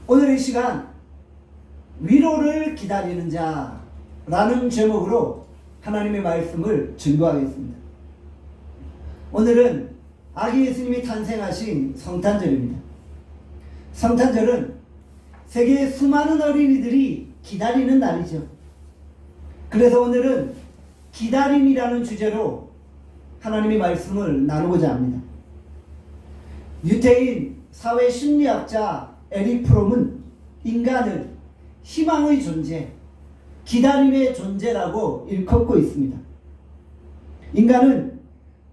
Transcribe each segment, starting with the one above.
오늘 이 시간 위로를 기다리는 자라는 제목으로 하나님의 말씀을 증거하겠습니다. 오늘은 아기 예수님이 탄생하신 성탄절입니다. 성탄절은 세계의 수많은 어린이들이 기다리는 날이죠. 그래서 오늘은 기다림이라는 주제로 하나님의 말씀을 나누고자 합니다. 유태인 사회 심리학자 에릭 프롬은 인간을 희망의 존재, 기다림의 존재라고 일컫고 있습니다. 인간은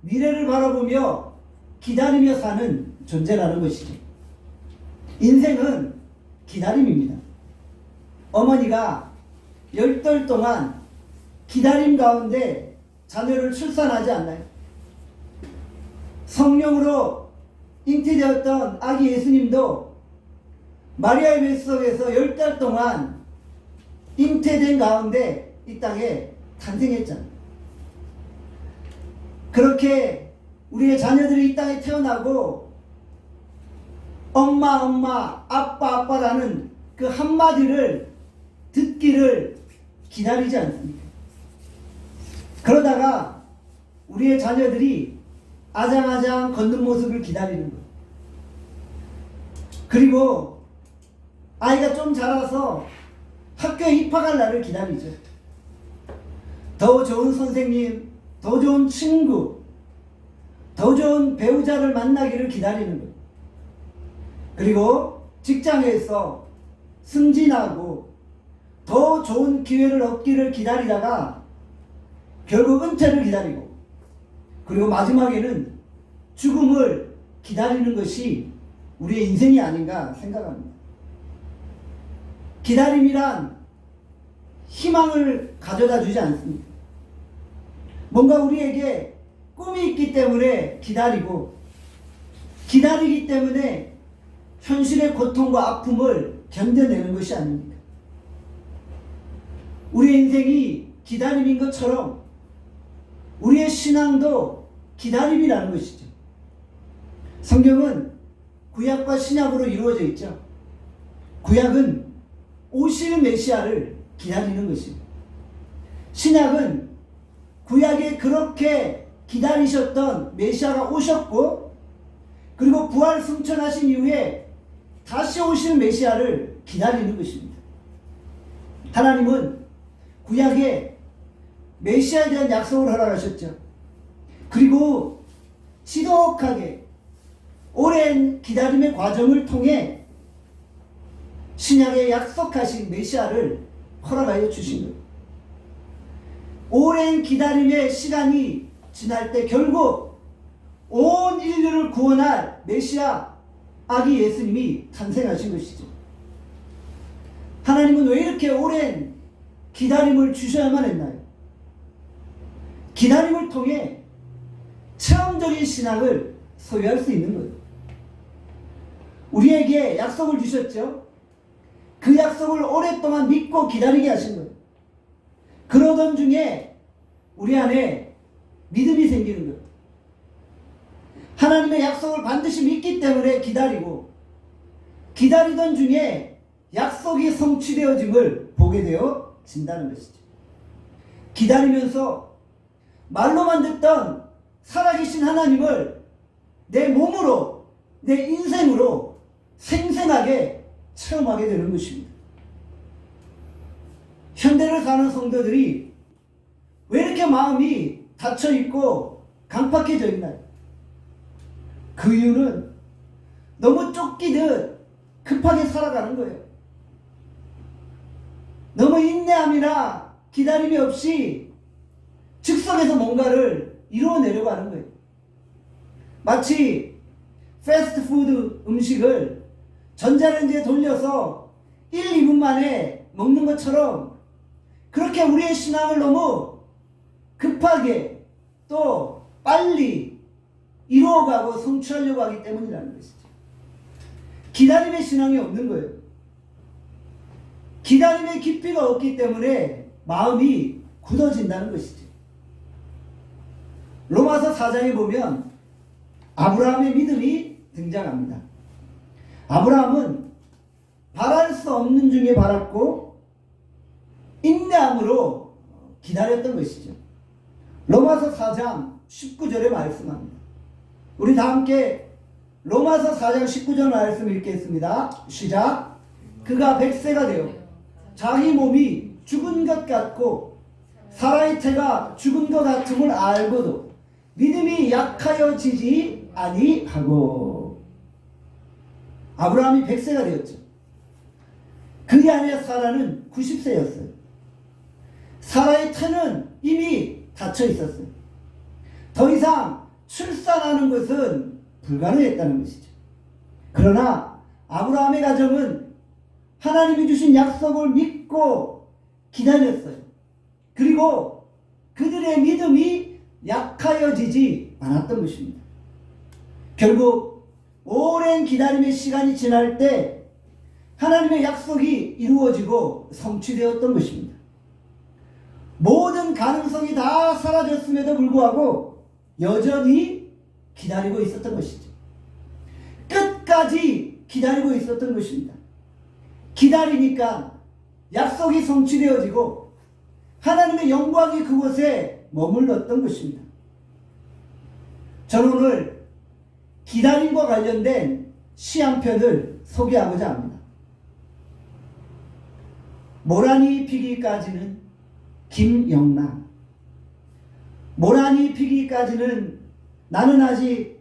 미래를 바라보며 기다리며 사는 존재라는 것이죠. 인생은 기다림입니다. 어머니가 10달 동안 기다림 가운데 자녀를 출산하지 않나요? 성령으로 잉태되었던 아기 예수님도 마리아의 뱃속에서 10달 동안 잉태된 가운데 이 땅에 탄생했잖아요. 그렇게 우리의 자녀들이 이 땅에 태어나고 엄마, 엄마, 아빠, 아빠라는 그 한마디를 듣기를 기다리지 않습니까? 그러다가 우리의 자녀들이 아장아장 걷는 모습을 기다리는 거예요. 그리고 아이가 좀 자라서 학교에 입학할 날을 기다리죠. 더 좋은 선생님, 더 좋은 친구, 더 좋은 배우자를 만나기를 기다리는 거예요. 그리고 직장에서 승진하고 더 좋은 기회를 얻기를 기다리다가 결국 은퇴를 기다리고, 그리고 마지막에는 죽음을 기다리는 것이 우리의 인생이 아닌가 생각합니다. 기다림이란 희망을 가져다 주지 않습니다. 뭔가 우리에게 꿈이 있기 때문에 기다리고, 기다리기 때문에 현실의 고통과 아픔을 견뎌내는 것이 아닙니다. 우리의 인생이 기다림인 것처럼 우리의 신앙도 기다림이라는 것이죠. 성경은 구약과 신약으로 이루어져 있죠. 구약은 오실 메시아를 기다리는 것입니다. 신약은 구약에 그렇게 기다리셨던 메시아가 오셨고, 그리고 부활 승천하신 이후에 다시 오실 메시아를 기다리는 것입니다. 하나님은 구약에 메시아에 대한 약속을 허락하셨죠. 그리고 지독하게 오랜 기다림의 과정을 통해 신약에 약속하신 메시아를 허락하여 주신 거예요. 오랜 기다림의 시간이 지날 때 결국 온 인류를 구원할 메시아 아기 예수님이 탄생하신 것이죠. 하나님은 왜 이렇게 오랜 기다림을 주셔야만 했나요? 기다림을 통해 체험적인 신앙을 소유할 수 있는 거예요. 우리에게 약속을 주셨죠. 그 약속을 오랫동안 믿고 기다리게 하신 거예요. 그러던 중에 우리 안에 믿음이 생기는 거예요. 하나님의 약속을 반드시 믿기 때문에 기다리고, 기다리던 중에 약속이 성취되어짐을 보게 되어진다는 것이죠. 기다리면서 말로만 듣던 살아계신 하나님을 내 몸으로, 내 인생으로 생생하게 체험하게 되는 것입니다. 현대를 사는 성도들이 왜 이렇게 마음이 닫혀있고 강팍해져 있나요? 그 이유는 너무 쫓기듯 급하게 살아가는 거예요. 너무 인내함이나 기다림이 없이 즉석에서 뭔가를 이루어내려고 하는 거예요. 마치 패스트푸드 음식을 전자레인지에 돌려서 1, 2분 만에 먹는 것처럼, 그렇게 우리의 신앙을 너무 급하게 또 빨리 이루어가고 성취하려고 하기 때문이라는 것이죠. 기다림의 신앙이 없는 거예요. 기다림의 깊이가 없기 때문에 마음이 굳어진다는 것이죠. 로마서 4장에 보면 아브라함의 믿음이 등장합니다. 아브라함은 수 없는 중에 바랐고 인내함으로 기다렸던 것이죠. 로마서 4장 19절에 말씀합니다. 우리 다 함께 로마서 4장 19절 말씀 읽겠습니다. 시작. 그가 100세가 되어 자기 몸이 죽은 것 같고 살아있다가 죽은 것 같음을 알고도 믿음이 약하여지지 아니하고. 아브라함이 100세가 되었죠. 그의 아내 사라는 90세였어요. 사라의 태는 이미 닫혀 있었어요. 더 이상 출산하는 것은 불가능했다는 것이죠. 그러나 아브라함의 가정은 하나님이 주신 약속을 믿고 기다렸어요. 그리고 그들의 믿음이 약하여지지 않았던 것입니다. 결국 오랜 기다림의 시간이 지날 때 하나님의 약속이 이루어지고 성취되었던 것입니다. 모든 가능성이 다 사라졌음에도 불구하고 여전히 기다리고 있었던 것이죠. 끝까지 기다리고 있었던 것입니다. 기다리니까 약속이 성취되어지고 하나님의 영광이 그곳에 머물렀던 것입니다. 저는 오늘 기다림과 관련된 시 한 편을 소개하고자 합니다. 모란이 피기까지는 김영란. 모란이 피기까지는 나는 아직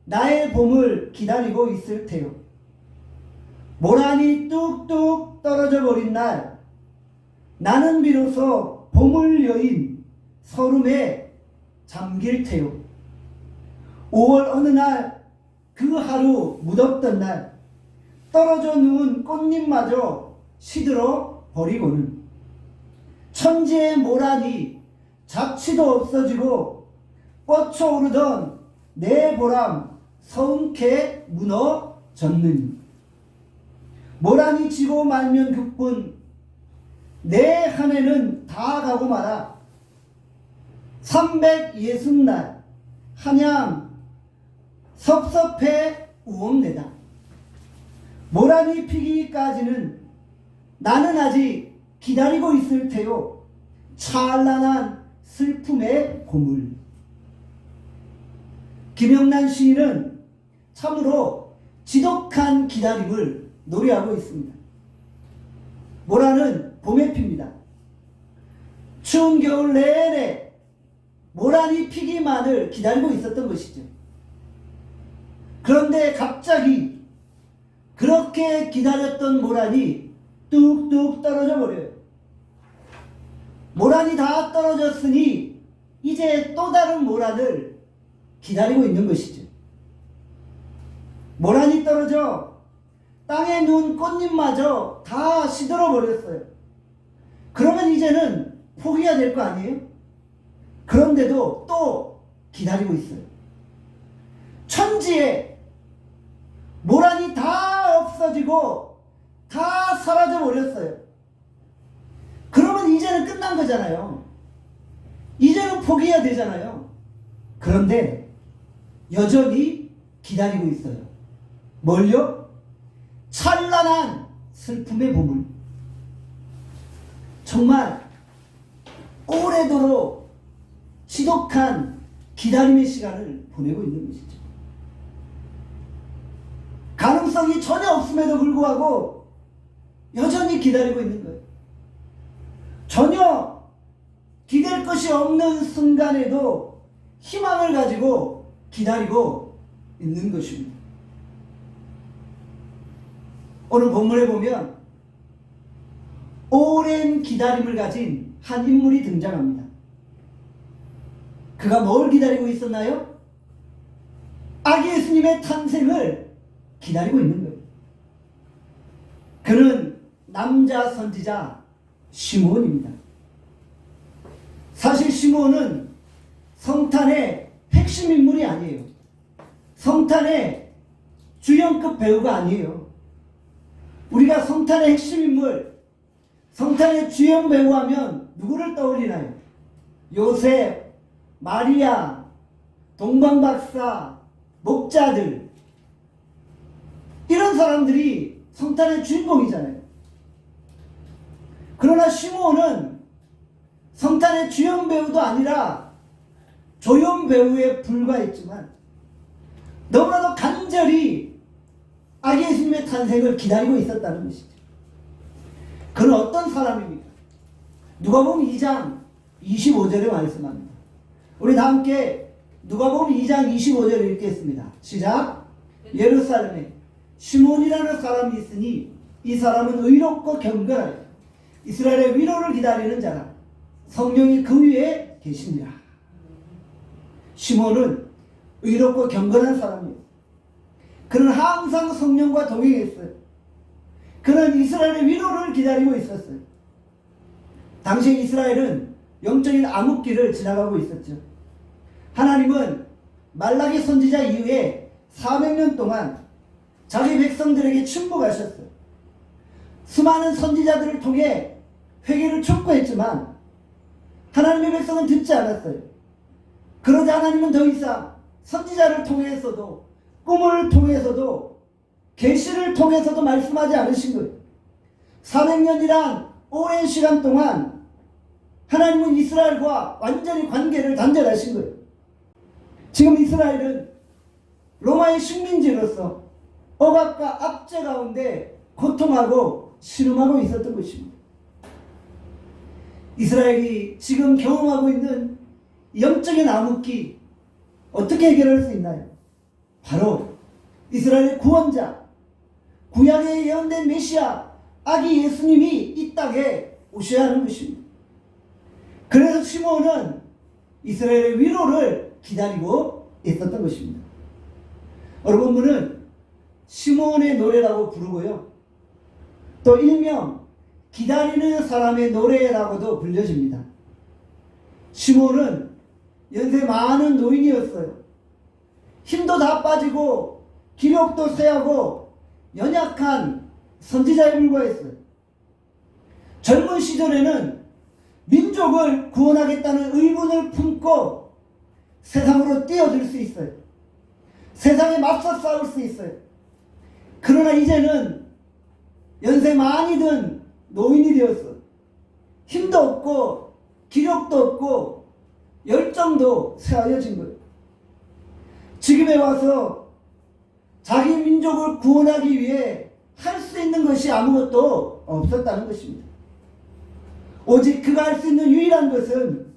나의 봄을 기다리고 있을 테요. 모란이 뚝뚝 떨어져 버린 날 나는 비로소 봄을 여인 서름에 잠길 테요. 5월 어느 날 그 하루 무덥던 날 떨어져 누운 꽃잎마저 시들어 버리고는 천지의 모란이 잡치도 없어지고 뻗쳐오르던 내 보람 서운케 무너졌느니 모란이 지고 말면 그뿐 내 한 해는 다 가고 말아 360날 한양 섭섭해 우엉내다. 모란이 피기까지는 나는 아직 기다리고 있을 테요. 찬란한 슬픔의 고물. 김영란 시인은 참으로 지독한 기다림을 노래하고 있습니다. 모란은 봄에 핍니다. 추운 겨울 내내 모란이 피기만을 기다리고 있었던 것이죠. 그런데 갑자기 그렇게 기다렸던 모란이 뚝뚝 떨어져 버려요. 모란이 다 떨어졌으니 이제 또 다른 모란을 기다리고 있는 것이죠. 모란이 떨어져 땅에 누운 꽃잎마저 다 시들어 버렸어요. 그러면 이제는 포기해야 될 거 아니에요? 그런데도 또 기다리고 있어요. 천지에 모란이 다 없어지고 다 사라져 버렸어요. 그러면 이제는 끝난 거잖아요. 이제는 포기해야 되잖아요. 그런데 여전히 기다리고 있어요. 뭘요? 찬란한 슬픔의 보물. 정말 오래도록 지독한 기다림의 시간을 보내고 있는 것이죠. 가능성이 전혀 없음에도 불구하고 여전히 기다리고 있는 거예요. 전혀 기댈 것이 없는 순간에도 희망을 가지고 기다리고 있는 것입니다. 오늘 본문에 보면 오랜 기다림을 가진 한 인물이 등장합니다. 그가 뭘 기다리고 있었나요? 아기 예수님의 탄생을 기다리고 있는 거예요. 그는 남자 선지자 시므온입니다. 사실 시므온은 성탄의 핵심 인물이 아니에요. 성탄의 주연급 배우가 아니에요. 우리가 성탄의 핵심 인물, 성탄의 주연 배우 하면 누구를 떠올리나요? 요셉, 마리아, 동방박사, 목자들, 이런 사람들이 성탄의 주인공이잖아요. 그러나 시므온은 성탄의 주연 배우도 아니라 조연 배우에 불과했지만 너무나도 간절히 아기 예수님의 탄생을 기다리고 있었다는 것이죠. 그는 어떤 사람입니까? 누가복음 2장 25절에 말씀합니다. 우리 다 함께 누가복음 2장 25절을 읽겠습니다. 시작. 예루살렘에 시몬이라는 사람이 있으니 이 사람은 의롭고 경건하여 이스라엘의 위로를 기다리는 자라. 성령이 그 위에 계시니라. 시몬은 의롭고 경건한 사람이에요. 그는 항상 성령과 동행했어요. 그는 이스라엘의 위로를 기다리고 있었어요. 당시 이스라엘은 영적인 암흑기를 지나가고 있었죠. 하나님은 말라기 선지자 이후에 400년 동안 자기 백성들에게 침묵하셨어요. 수많은 선지자들을 통해 회개를 촉구했지만 하나님의 백성은 듣지 않았어요. 그러자 하나님은 더 이상 선지자를 통해서도 꿈을 통해서도 계시를 통해서도 말씀하지 않으신 거예요. 400년이란 오랜 시간 동안 하나님은 이스라엘과 완전히 관계를 단절하신 거예요. 지금 이스라엘은 로마의 식민지로서 억압과 압제 가운데 고통하고 신음하고 있었던 것입니다. 이스라엘이 지금 경험하고 있는 영적인 암흑기 어떻게 해결할 수 있나요? 바로 이스라엘의 구원자, 구약에 예언된 메시아 아기 예수님이 이 땅에 오셔야 하는 것입니다. 그래서 시므온은 이스라엘의 위로를 기다리고 있었던 것입니다. 오늘 본문은 시므온의 노래라고 부르고요, 또 일명 기다리는 사람의 노래라고도 불려집니다. 시므온은 연세 많은 노인이었어요. 힘도 다 빠지고 기력도 쇠하고 연약한 선지자에 불과했어요. 젊은 시절에는 민족을 구원하겠다는 의문을 품고 세상으로 뛰어들 수 있어요. 세상에 맞서 싸울 수 있어요. 그러나 이제는 연세 많이 든 노인이 되었어. 힘도 없고 기력도 없고 열정도 쇠하여진 거예요. 지금에 와서 자기 민족을 구원하기 위해 할 수 있는 것이 아무것도 없었다는 것입니다. 오직 그가 할 수 있는 유일한 것은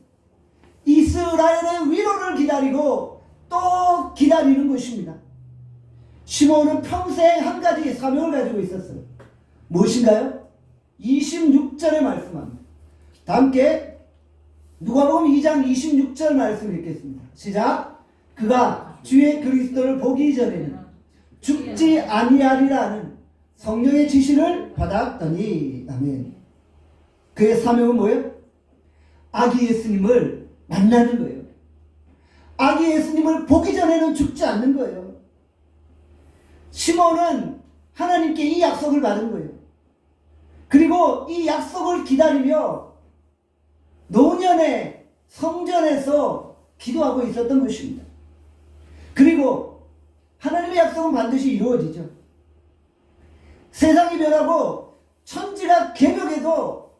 이스라엘의 위로를 기다리고 또 기다리는 것입니다. 시므온은 평생 한 가지 사명을 가지고 있었어요. 무엇인가요? 26절에 말씀합니다. 다 함께 누가복음 2장 26절 말씀 읽겠습니다. 시작. 그가 주의 그리스도를 보기 전에는 죽지 아니하리라는 성령의 지시를 받았더니. 아멘. 그의 사명은 뭐예요? 아기 예수님을 만나는 거예요. 아기 예수님을 보기 전에는 죽지 않는 거예요. 시몬은 하나님께 이 약속을 받은 거예요. 그리고 이 약속을 기다리며 노년에 성전에서 기도하고 있었던 것입니다. 그리고 하나님의 약속은 반드시 이루어지죠. 세상이 변하고 천지가 개벽해도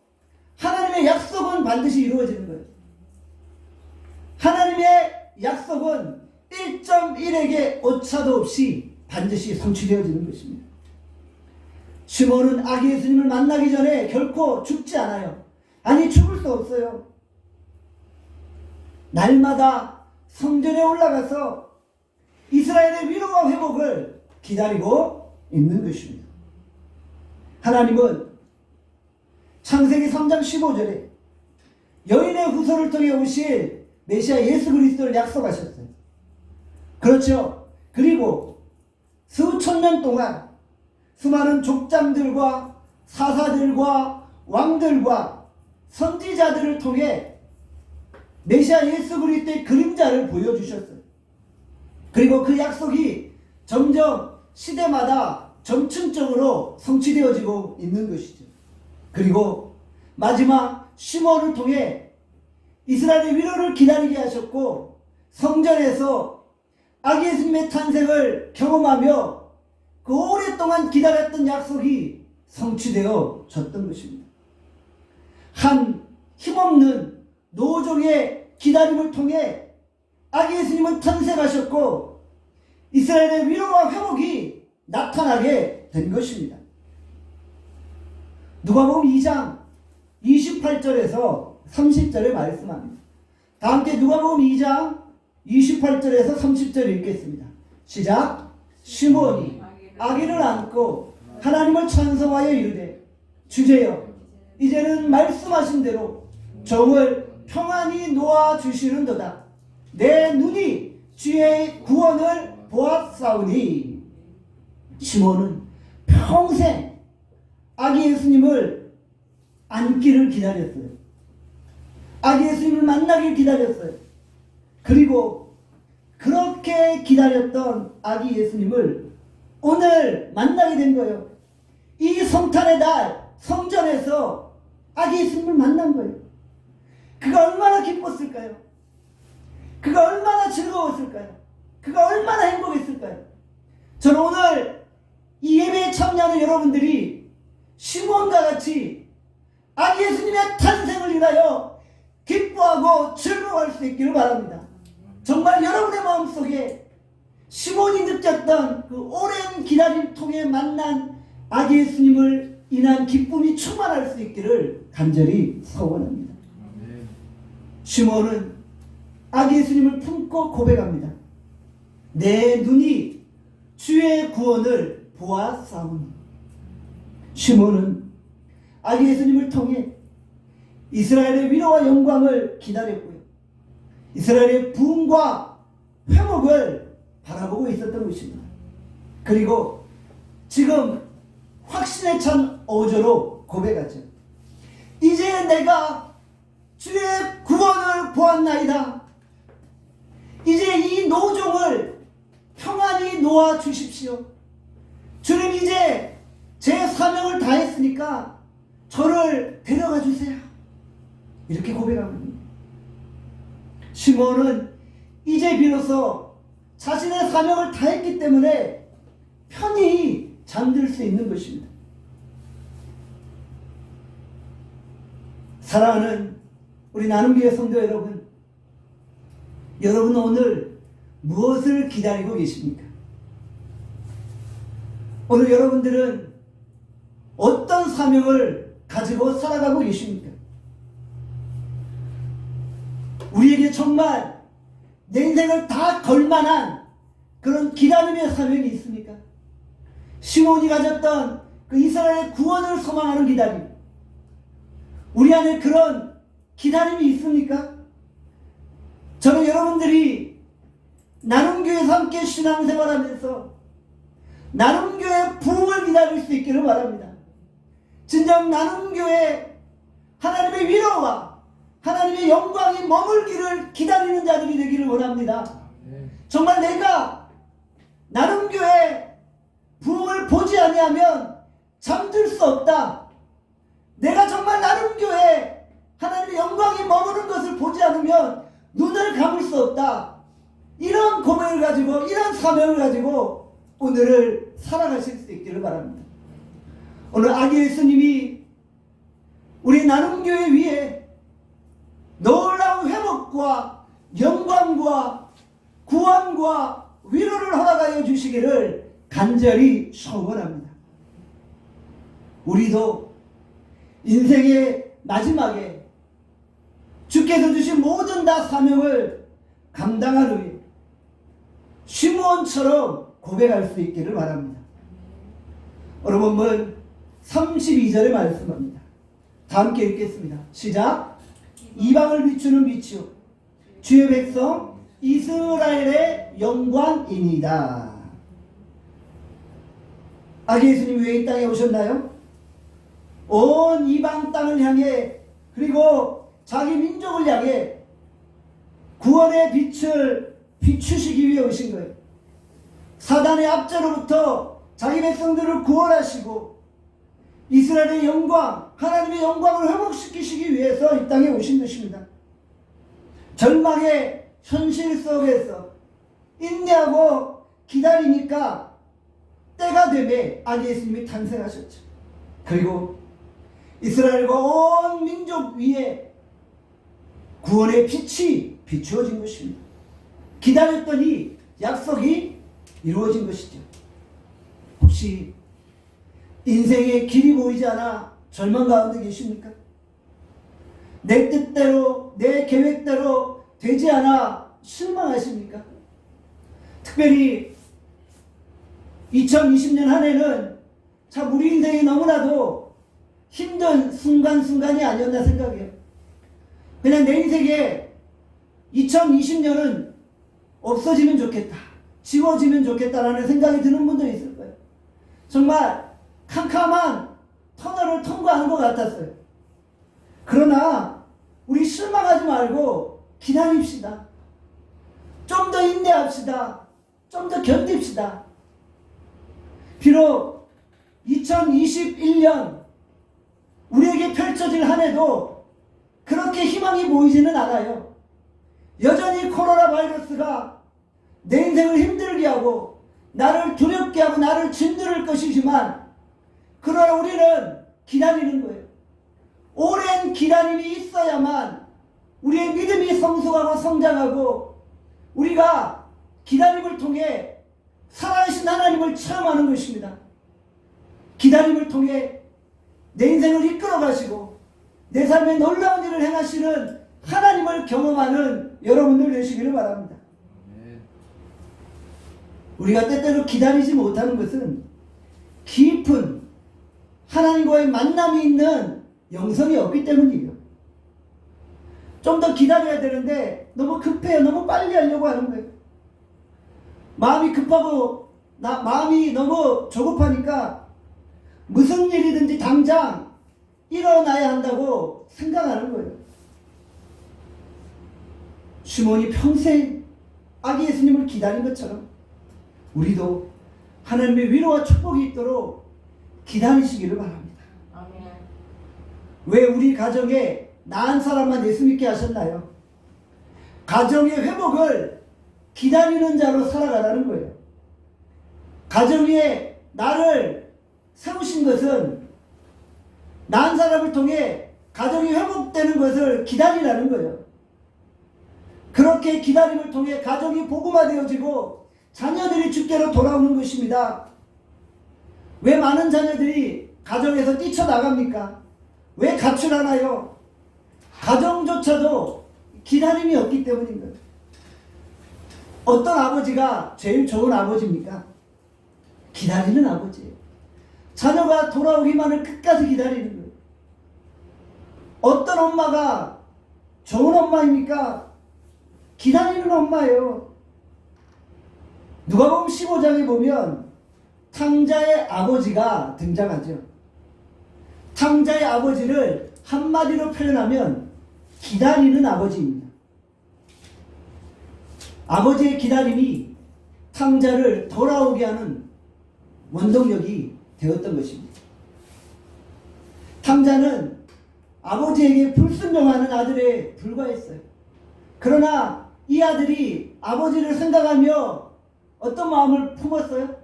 하나님의 약속은 반드시 이루어지는 거예요. 하나님의 약속은 1.1에게 오차도 없이 반드시 성취되어지는 것입니다. 시몬은 아기 예수님을 만나기 전에 결코 죽지 않아요. 아니, 죽을 수 없어요. 날마다 성전에 올라가서 이스라엘의 위로와 회복을 기다리고 있는 것입니다. 하나님은 창세기 3장 15절에 여인의 후손을 통해 오실 메시아 예수 그리스도를 약속하셨어요. 그렇죠. 그리고 수천 년 동안 수많은 족장들과 사사들과 왕들과 선지자들을 통해 메시아 예수 그리스도의 그림자를 보여주셨어요. 그리고 그 약속이 점점 시대마다 점층적으로 성취되어지고 있는 것이죠. 그리고 마지막 시몬을 통해 이스라엘의 위로를 기다리게 하셨고 성전에서 아기 예수님의 탄생을 경험하며 그 오랫동안 기다렸던 약속이 성취되어졌던 것입니다. 한 힘없는 노종의 기다림을 통해 아기 예수님은 탄생하셨고 이스라엘의 위로와 회복이 나타나게 된 것입니다. 누가복음 2장 28절에서 30절에 말씀합니다. 다 함께 누가복음 2장 28절에서 30절 읽겠습니다. 시작. 시몬이 아기를 안고 하나님을 찬송하여 이르되 주제여 이제는 말씀하신 대로 종을 평안히 놓아 주시는도다. 내 눈이 주의 구원을 보았사오니. 시몬은 평생 아기 예수님을 안기를 기다렸어요. 아기 예수님을 만나길 기다렸어요. 그리고 그렇게 기다렸던 아기 예수님을 오늘 만나게 된 거예요. 이 성탄의 날 성전에서 아기 예수님을 만난 거예요. 그가 얼마나 기뻤을까요? 그가 얼마나 즐거웠을까요? 그가 얼마나 행복했을까요? 저는 오늘 이 예배에 참여하는 여러분들이 시몬과 같이 아기 예수님의 탄생을 위하여 기뻐하고 즐거워할 수 있기를 바랍니다. 정말 여러분의 마음속에 시몬이 느꼈던 그 오랜 기다림 통해 만난 아기 예수님을 인한 기쁨이 충만할 수 있기를 간절히 소원합니다. 시몬은 아기 예수님을 품고 고백합니다. 내 눈이 주의 구원을 보았사오니. 시몬은 아기 예수님을 통해 이스라엘의 위로와 영광을 기다렸고요. 이스라엘의 부흥과 회복을 바라보고 있었던 것입니다. 그리고 지금 확신에 찬 어조로 고백하죠. 이제 내가 주의 구원을 보았나이다. 이제 이 노종을 평안히 놓아 주십시오. 주님 이제 제 사명을 다했으니까 저를 데려가 주세요. 이렇게 고백합니다. 시몬은 이제 비로소 자신의 사명을 다했기 때문에 편히 잠들 수 있는 것입니다. 사랑하는 우리 나눔교회 성도 여러분, 여러분 오늘 무엇을 기다리고 계십니까? 오늘 여러분들은 어떤 사명을 가지고 살아가고 계십니까? 우리에게 정말 내 인생을 다 걸만한 그런 기다림의 사명이 있습니까? 시몬이 가졌던 그 이스라엘의 구원을 소망하는 기다림, 우리 안에 그런 기다림이 있습니까? 저는 여러분들이 나눔교회에서 함께 신앙생활하면서 나눔교회 부흥을 기다릴 수 있기를 바랍니다. 진정 나눔교회 하나님의 위로와 하나님의 영광이 머물기를 기다리는 자들이 되기를 원합니다. 정말 내가 나눔교회 부흥을 보지 아니하면 잠들 수 없다. 내가 정말 나눔교회 하나님의 영광이 머무는 것을 보지 않으면 눈을 감을 수 없다. 이런 고백을 가지고 이런 사명을 가지고 오늘을 살아가실 수 있기를 바랍니다. 오늘 아기 예수님이 우리 나눔교회 위에 놀라운 회복과 영광과 구원과 위로를 허락하여 주시기를 간절히 소원합니다. 우리도 인생의 마지막에 주께서 주신 모든 다 사명을 감당한 후에 시므온처럼 고백할 수 있기를 바랍니다. 오늘 본문 32절에 말씀합니다. 다 함께 읽겠습니다. 시작. 이방을 비추는 빛이요 주의 백성 이스라엘의 영광이니이다. 아기 예수님이 왜 이 땅에 오셨나요? 온 이방 땅을 향해 그리고 자기 민족을 향해 구원의 빛을 비추시기 위해 오신 거예요. 사단의 압제로부터 자기 백성들을 구원하시고 이스라엘의 영광, 하나님의 영광을 회복시키시기 위해서 이 땅에 오신 것입니다. 절망의 현실 속에서 인내하고 기다리니까 때가 되매 아기 예수님이 탄생하셨죠. 그리고 이스라엘과 온 민족 위에 구원의 빛이 비추어진 것입니다. 기다렸더니 약속이 이루어진 것이죠. 혹시 인생의 길이 보이지 않아 절망 가운데 계십니까? 내 뜻대로 내 계획대로 되지 않아 실망하십니까? 특별히 2020년 한 해는 참 우리 인생이 너무나도 힘든 순간순간이 아니었나 생각해요. 그냥 내 인생에 2020년은 없어지면 좋겠다, 지워지면 좋겠다라는 생각이 드는 분도 있을 거예요. 정말 캄캄한 터널을 통과하는 것 같았어요. 그러나 우리 실망하지 말고 기다립시다. 좀 더 인내합시다. 좀 더 견딥시다. 비록 2021년 우리에게 펼쳐질 한 해도 그렇게 희망이 보이지는 않아요. 여전히 코로나 바이러스가 내 인생을 힘들게 하고 나를 두렵게 하고 나를 짓누를 것이지만, 그러나 우리는 기다리는 거예요. 오랜 기다림이 있어야만 우리의 믿음이 성숙하고 성장하고 우리가 기다림을 통해 살아계신 하나님을 체험하는 것입니다. 기다림을 통해 내 인생을 이끌어 가시고 내 삶에 놀라운 일을 행하시는 하나님을 경험하는 여러분들 되시기를 바랍니다. 우리가 때때로 기다리지 못하는 것은 깊은 하나님과의 만남이 있는 영성이 없기 때문이에요. 좀 더 기다려야 되는데 너무 급해요. 너무 빨리 하려고 하는 거예요. 마음이 급하고 마음이 너무 조급하니까 무슨 일이든지 당장 일어나야 한다고 생각하는 거예요. 시몬이 평생 아기 예수님을 기다린 것처럼 우리도 하나님의 위로와 축복이 있도록 기다리시기를 바랍니다. 아멘. 왜 우리 가정에 나은 사람만 예수 믿게 하셨나요? 가정의 회복을 기다리는 자로 살아가라는 거예요. 가정 위에 나를 세우신 것은 나은 사람을 통해 가정이 회복되는 것을 기다리라는 거예요. 그렇게 기다림을 통해 가정이 복음화되어지고 자녀들이 주께로 돌아오는 것입니다. 왜 많은 자녀들이 가정에서 뛰쳐나갑니까? 왜 가출하나요? 가정조차도 기다림이 없기 때문인 거예요. 어떤 아버지가 제일 좋은 아버지입니까? 기다리는 아버지예요. 자녀가 돌아오기만을 끝까지 기다리는 거예요. 어떤 엄마가 좋은 엄마입니까? 기다리는 엄마예요. 누가복음 15장에 보면 탕자의 아버지가 등장하죠. 탕자의 아버지를 한마디로 표현하면 기다리는 아버지입니다. 아버지의 기다림이 탕자를 돌아오게 하는 원동력이 되었던 것입니다. 탕자는 아버지에게 불순종하는 아들에 불과했어요. 그러나 이 아들이 아버지를 생각하며 어떤 마음을 품었어요?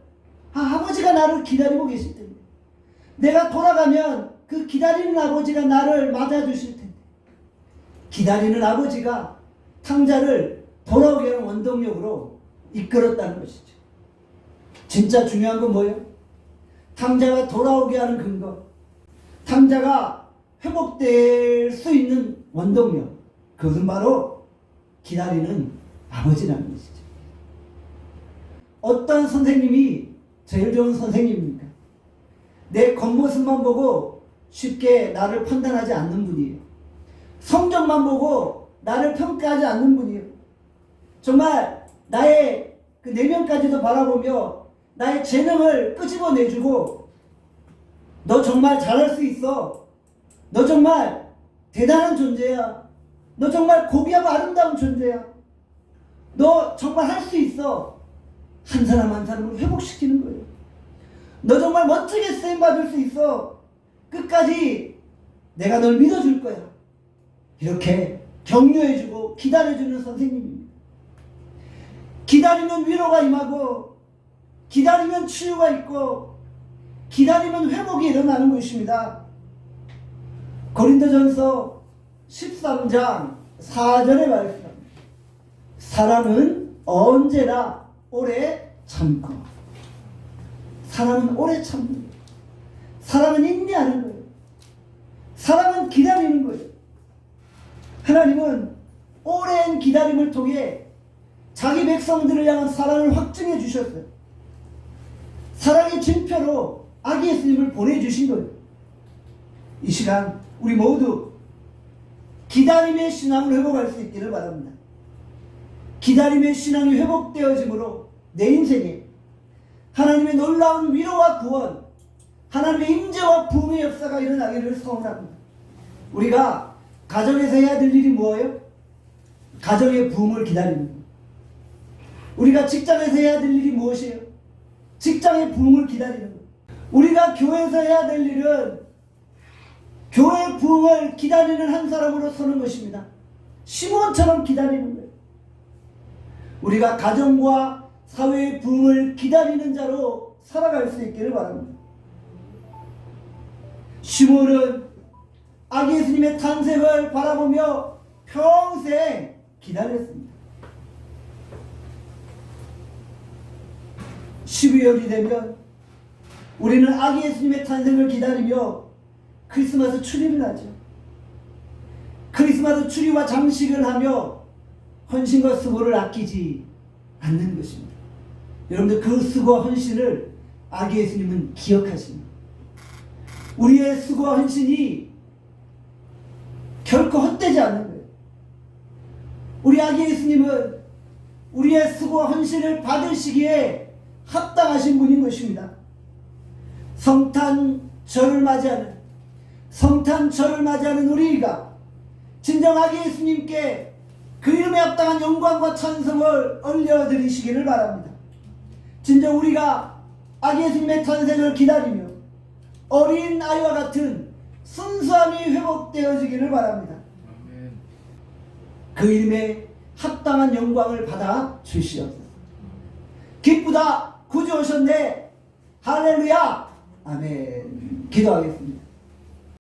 아버지가 나를 기다리고 계실 텐데, 내가 돌아가면 그 기다리는 아버지가 나를 맞아주실 텐데. 기다리는 아버지가 탕자를 돌아오게 하는 원동력으로 이끌었다는 것이죠. 진짜 중요한 건 뭐예요? 탕자가 돌아오게 하는 근거, 탕자가 회복될 수 있는 원동력, 그것은 바로 기다리는 아버지라는 것이죠. 어떤 선생님이 제일 좋은 선생님입니까? 내 겉모습만 보고 쉽게 나를 판단하지 않는 분이에요. 성적만 보고 나를 평가하지 않는 분이에요. 정말 나의 그 내면까지도 바라보며 나의 재능을 끄집어내주고, 너 정말 잘할 수 있어. 너 정말 대단한 존재야. 너 정말 고귀하고 아름다운 존재야. 너 정말 할 수 있어. 한 사람 한 사람을 회복시키는 거예요. 너 정말 멋지게 쓰임받을 수 있어. 끝까지 내가 널 믿어줄 거야. 이렇게 격려해주고 기다려주는 선생님입니다. 기다리면 위로가 임하고, 기다리면 치유가 있고, 기다리면 회복이 일어나는 것입니다. 고린도전서 13장 4절에 말씀합니다. 사랑은 언제나 오래 참고, 사랑은 오래 참는 거예요. 사랑은 인내하는 거예요. 사랑은 기다리는 거예요. 하나님은 오랜 기다림을 통해 자기 백성들을 향한 사랑을 확증해 주셨어요. 사랑의 증표로 아기 예수님을 보내주신 거예요. 이 시간 우리 모두 기다림의 신앙을 회복할 수 있기를 바랍니다. 기다림의 신앙이 회복되어짐으로 내 인생에 하나님의 놀라운 위로와 구원, 하나님의 임재와 부흥의 역사가 일어나기를 소원합니다. 우리가 가정에서 해야 될 일이 뭐예요? 가정의 부흥을 기다리는 것. 우리가 직장에서 해야 될 일이 무엇이에요? 직장의 부흥을 기다리는 것. 우리가 교회에서 해야 될 일은 교회 부흥을 기다리는 한 사람으로 서는 것입니다. 시몬처럼 기다리는 거예요. 우리가 가정과 사회의 부흥을 기다리는 자로 살아갈 수 있기를 바랍니다. 시몬은 아기 예수님의 탄생을 바라보며 평생 기다렸습니다. 12월이 되면 우리는 아기 예수님의 탄생을 기다리며 크리스마스 추리를 하죠. 크리스마스 추리와 장식을 하며 헌신과 수고를 아끼지 않는 것입니다. 여러분들 그 수고와 헌신을 아기 예수님은 기억하십니다. 우리의 수고와 헌신이 결코 헛되지 않는 거예요. 우리 아기 예수님은 우리의 수고와 헌신을 받으시기에 합당하신 분인 것입니다. 성탄절을 맞이하는 우리가 진정 아기 예수님께 그 이름에 합당한 영광과 찬송을 올려드리시기를 바랍니다. 진정 우리가 아기 예수님의 탄생을 기다리며 어린 아이와 같은 순수함이 회복되어지기를 바랍니다. 그 이름에 합당한 영광을 받아 주시옵소서. 기쁘다, 구주 오셨네. 할렐루야. 아멘. 기도하겠습니다.